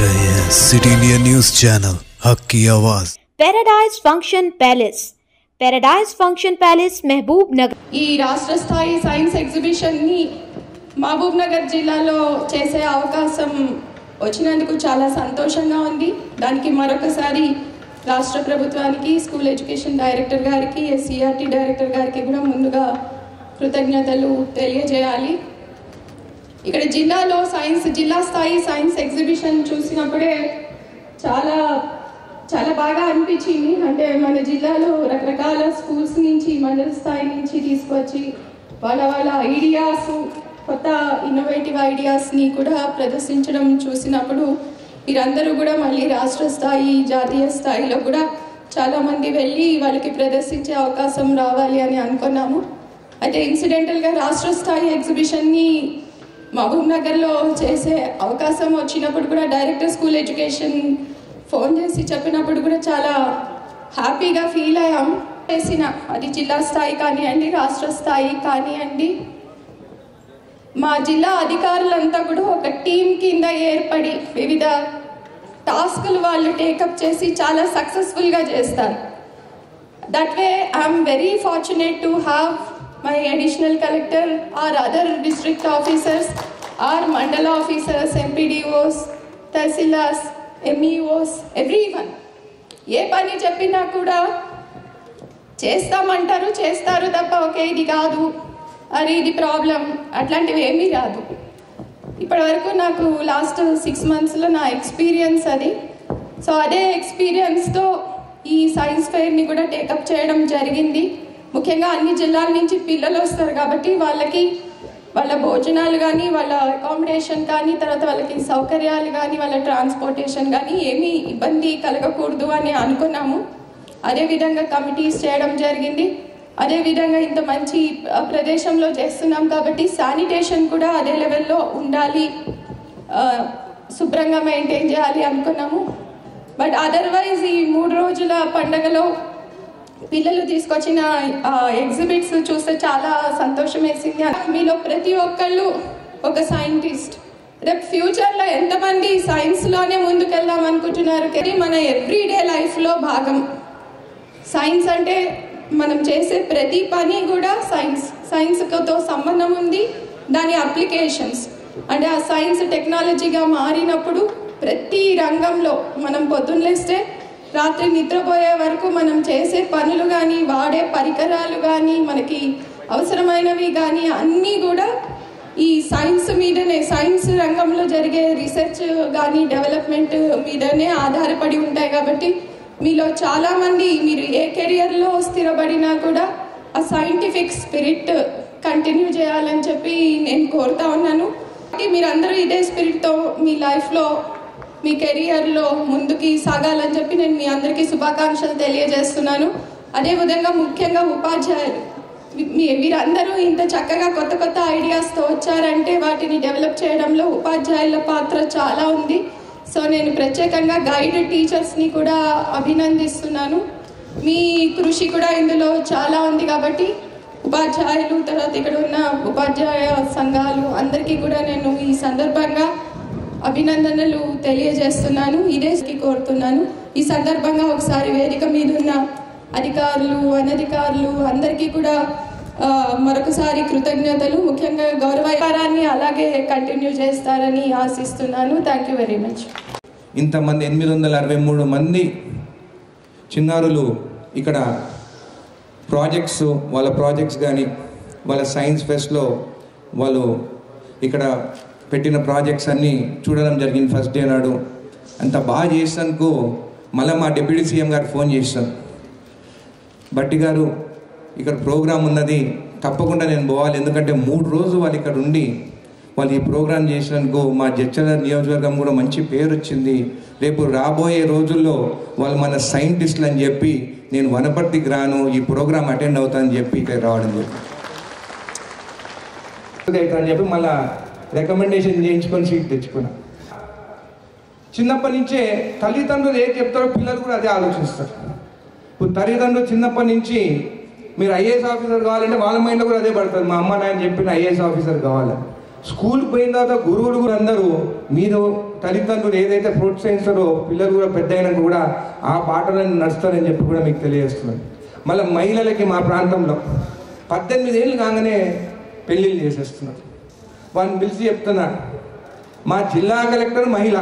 रहे हैं city India news channel हक की आवाज। Paradise function palace, paradise function palace महबूब नगर ఈ రాష్ట్ర స్థాయి సైన్స్ ఎగ్జిబిషన్ ని మహబూబ్ నగర్ జిల్లాలో చేసే అవకాశం వచ్చినందుకు చాలా సంతోషంగా ఉంది. దానికి మరొకసారి రాష్ట్ర ప్రభుత్వానికి, స్కూల్ ఎడ్యుకేషన్ డైరెక్టర్ గారికి, ఎస్సీఆర్టీ డైరెక్టర్ గారికి కూడా ముందుగా కృతజ్ఞతలు తెలియజేయాలి. ఇక్కడ జిల్లాలో జిల్లా స్థాయి సైన్స్ ఎగ్జిబిషన్ చూసినప్పుడే చాలా చాలా బాగా అనిపించింది. అంటే మన జిల్లాలో రకరకాల స్కూల్స్ నుంచి, మండల స్థాయి నుంచి తీసుకొచ్చి వాళ్ళ ఐడియాస్, కొత్త ఇన్నోవేటివ్ ఐడియాస్ని కూడా ప్రదర్శించడం చూసినప్పుడు మీరందరూ కూడా మళ్ళీ రాష్ట్ర స్థాయి, జాతీయ స్థాయిలో కూడా చాలామంది వెళ్ళి వాళ్ళకి ప్రదర్శించే అవకాశం రావాలి అని అనుకున్నాము. అయితే ఇన్సిడెంటల్గా రాష్ట్ర స్థాయి ఎగ్జిబిషన్ని మహబూబ్ నగర్లో చేసే అవకాశం వచ్చినప్పుడు కూడా డైరెక్టర్ స్కూల్ ఎడ్యుకేషన్ ఫోన్ చేసి చెప్పినప్పుడు కూడా చాలా హ్యాపీగా ఫీల్ అయ్యాం. చేసిన అది జిల్లా స్థాయి కానివ్వండి, రాష్ట్ర స్థాయి కానివ్వండి, మా జిల్లా అధికారులంతా కూడా ఒక టీం కింద ఏర్పడి వివిధ టాస్కులు వాళ్ళు టేకప్ చేసి చాలా సక్సెస్ఫుల్గా చేస్తారు. That way I'm very fortunate to have my additional collector or other district officers or mandala officers, MPDOs, tahsildars, MEOs, everyone. ఏ పని చెప్పినా కూడా చేస్తామంటారు, చేస్తారు తప్ప ఓకే ఇది కాదు, అరే ఇది ప్రాబ్లం, అట్లాంటివి ఏమీ రాదు. ఇప్పటివరకు నాకు లాస్ట్ 6 monthsలో నా ఎక్స్పీరియన్స్ అది. సో అదే ఎక్స్పీరియన్స్తో ఈ సైన్స్ ఫెయిర్ని కూడా టేకప్ చేయడం జరిగింది. ముఖ్యంగా అన్ని జిల్లాల నుంచి పిల్లలు వస్తారు కాబట్టి వాళ్ళ భోజనాలు కానీ, వాళ్ళ అకామిడేషన్ కానీ, తర్వాత వాళ్ళకి సౌకర్యాలు కానీ, వాళ్ళ ట్రాన్స్పోర్టేషన్ కానీ ఏమీ ఇబ్బంది కలగకూడదు అని అనుకున్నాము. అదేవిధంగా కమిటీస్ చేయడం జరిగింది. అదేవిధంగా ఇంత మంచి ప్రదేశంలో చేస్తున్నాం కాబట్టి శానిటేషన్ కూడా అదే లెవెల్లో ఉండాలి, శుభ్రంగా మెయింటైన్ చేయాలి అనుకున్నాము. బట్ అదర్వైజ్ ఈ 3 రోజుల పండగలో పిల్లలు తీసుకొచ్చిన ఎగ్జిబిట్స్ చూస్తే చాలా సంతోషం వేసింది. మీలో ప్రతి ఒక్కళ్ళు ఒక సైంటిస్ట్. రేపు ఫ్యూచర్లో ఎంతమంది సైన్స్లోనే ముందుకెళ్దాం అనుకుంటున్నారు? మన ఎవ్రీడే లైఫ్లో భాగం సైన్స్. అంటే మనం చేసే ప్రతి పని కూడా సైన్స్తో సంబంధం ఉంది. దాని అప్లికేషన్స్ అంటే ఆ సైన్స్ టెక్నాలజీగా మారినప్పుడు ప్రతి రంగంలో మనం పొద్దున్నేస్తే రాత్రి నిద్రపోయే వరకు మనం చేసే పనులు కానీ, వాడే పరికరాలు కానీ, మనకి అవసరమైనవి కానీ అన్నీ కూడా ఈ సైన్స్ మీదనే, సైన్స్ రంగంలో జరిగే రీసెర్చ్ కానీ, డెవలప్మెంట్ మీదనే ఆధారపడి ఉంటాయి. కాబట్టి మీలో చాలామంది మీరు ఏ కెరియర్లో స్థిరపడినా కూడా ఆ సైంటిఫిక్ స్పిరిట్ కంటిన్యూ చేయాలని చెప్పి నేను కోరుతా ఉన్నాను. మీరందరూ ఇదే స్పిరిట్తో మీ లైఫ్లో, మీ కెరియర్లో ముందుకి సాగాలని చెప్పి నేను మీ అందరికీ శుభాకాంక్షలు తెలియజేస్తున్నాను. అదేవిధంగా ముఖ్యంగా ఉపాధ్యాయులు, వీరందరూ ఇంత చక్కగా కొత్త కొత్త ఐడియాస్తో వచ్చారంటే వాటిని డెవలప్ చేయడంలో ఉపాధ్యాయుల పాత్ర చాలా ఉంది. సో నేను ప్రత్యేకంగా గైడ్ టీచర్స్ని కూడా అభినందిస్తున్నాను. మీ కృషి కూడా ఇందులో చాలా ఉంది. కాబట్టి ఉపాధ్యాయులు, తర్వాత ఇక్కడ ఉన్న ఉపాధ్యాయ సంఘాలు అందరికీ కూడా నేను ఈ సందర్భంగా అభినందనలు తెలియజేస్తున్నాను, ఇదేకి కోరుతున్నాను. ఈ సందర్భంగా ఒకసారి వేదిక మీద ఉన్న అధికారులు, అనధికారులు అందరికీ కూడా మరొకసారి కృతజ్ఞతలు. ముఖ్యంగా గౌరవాన్ని అలాగే కంటిన్యూ చేస్తారని ఆశిస్తున్నాను. Thank you very much. ఇంతమంది 863 మంది చిన్నారులు ఇక్కడ వాళ్ళ ప్రాజెక్ట్స్ కానీ, వాళ్ళ సైన్స్ ఫెస్ట్లో వాళ్ళు ఇక్కడ పెట్టిన ప్రాజెక్ట్స్ అన్నీ చూడడం జరిగింది. ఫస్ట్ డే నాడు అంత బాగా చేసినందుకు మళ్ళీ మా డిప్యూటీ సీఎం గారు ఫోన్ చేశాను, బట్టి గారు ఇక్కడ ప్రోగ్రాం ఉన్నది, తప్పకుండా నేను పోవాలి, ఎందుకంటే 3 రోజులు వాళ్ళు ఇక్కడ ఉండి వాళ్ళు ఈ ప్రోగ్రాం చేసినందుకు మా జడ్చర్ల నియోజకవర్గం కూడా మంచి పేరు వచ్చింది. రేపు రాబోయే రోజుల్లో వాళ్ళు మన సైంటిస్టులు అని చెప్పి నేను వనపర్తికి రాను, ఈ ప్రోగ్రాం అటెండ్ అవుతానని చెప్పి ఇక్కడ రావడం అని చెప్పి మళ్ళీ రికమెండేషన్ చేయించుకొని సీట్ తెచ్చుకున్నా. చిన్నప్పటి నుంచే తల్లిదండ్రులు ఏది చెప్తారో పిల్లలు కూడా అదే ఆలోచిస్తారు. ఇప్పుడు తల్లిదండ్రులు చిన్నప్పటి నుంచి మీరు ఐఏఎస్ ఆఫీసర్ కావాలంటే వాళ్ళ మైండ్లో కూడా అదే పడుతుంది, మా అమ్మ నాయన చెప్పిన ఐఏఎస్ ఆఫీసర్ కావాలి. స్కూల్కి పోయిన తర్వాత గురువులు కూడా అందరూ మీరు తల్లిదండ్రులు ఏదైతే ప్రోత్సహిస్తారో పిల్లలు కూడా పెద్ద అయినాక కూడా ఆ బాటలను నడుస్తారని చెప్పి కూడా మీకు తెలియజేస్తున్నాను. మళ్ళీ మహిళలకి మా ప్రాంతంలో 18 ఏళ్ళు కాగానే పెళ్ళిళ్ళు చేసేస్తున్నారు. వాళ్ళని పిలిచి చెప్తున్నారు, మా జిల్లా కలెక్టర్ మహిళ,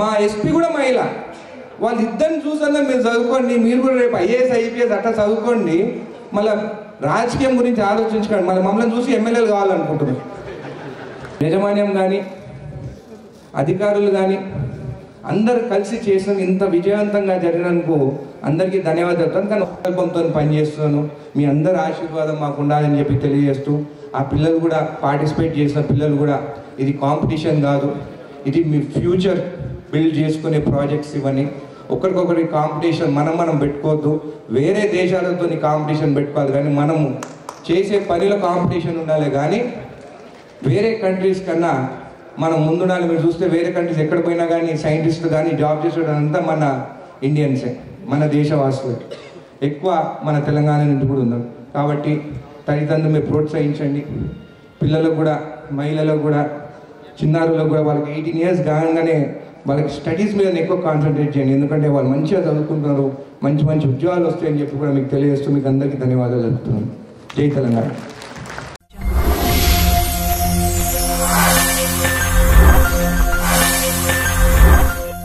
మా ఎస్పీ కూడా మహిళ, వాళ్ళిద్దరిని చూసన్నా మీరు చదువుకోండి, మీరు కూడా రేపు ఐఏఎస్ ఐపీఎస్ అట్లా చదువుకోండి, మళ్ళీ రాజకీయం గురించి ఆలోచించుకోండి, మళ్ళీ మమ్మల్ని చూసి ఎమ్మెల్యేలు కావాలనుకుంటున్నారు. యజమాన్యం కానీ అధికారులు కానీ అందరు కలిసి చేసిన ఇంత విజయవంతంగా జరిగినందుకు అందరికీ ధన్యవాదాలు. కానీ సంకల్పంతో పనిచేస్తున్నాను, మీ అందరి ఆశీర్వాదం మాకు ఉండాలని చెప్పి తెలియజేస్తూ, ఆ పిల్లలు కూడా పార్టిసిపేట్ చేసిన పిల్లలు కూడా ఇది కాంపిటీషన్ కాదు, ఇది మీ ఫ్యూచర్ బిల్డ్ చేసుకునే ప్రాజెక్ట్స్ ఇవన్నీ. ఒకరికొకరి కాంపిటీషన్ మనం పెట్టుకోవద్దు, వేరే దేశాలతో కాంపిటీషన్ పెట్టుకోవాలి, కానీ మనము చేసే పనిలో కాంపిటీషన్ ఉండాలి, కానీ వేరే కంట్రీస్ కన్నా మనం ముందుండాలి. మీరు చూస్తే వేరే కంట్రీస్ ఎక్కడ పోయినా కానీ సైంటిస్టులు కానీ జాబ్ చేసేటంతా మన ఇండియన్సే, మన దేశవాసులు. ఎక్కువ మన తెలంగాణ నుండి కూడా ఉన్నాం. కాబట్టి తల్లిదండ్రులు మీరు ప్రోత్సహించండి. పిల్లలకు కూడా, మహిళలకు కూడా, చిన్నారులకు కూడా వాళ్ళకి 18 years కాగానే వాళ్ళకి స్టడీస్ మీద ఎక్కువ కాన్సన్ట్రేట్ చేయండి. ఎందుకంటే వాళ్ళు మంచిగా చదువుకుంటున్నారు, మంచి మంచి ఉద్యోగాలు వస్తాయని చెప్పి కూడా మీకు తెలియజేస్తూ మీకు అందరికీ ధన్యవాదాలు చెప్తున్నాను. జై తెలంగాణ.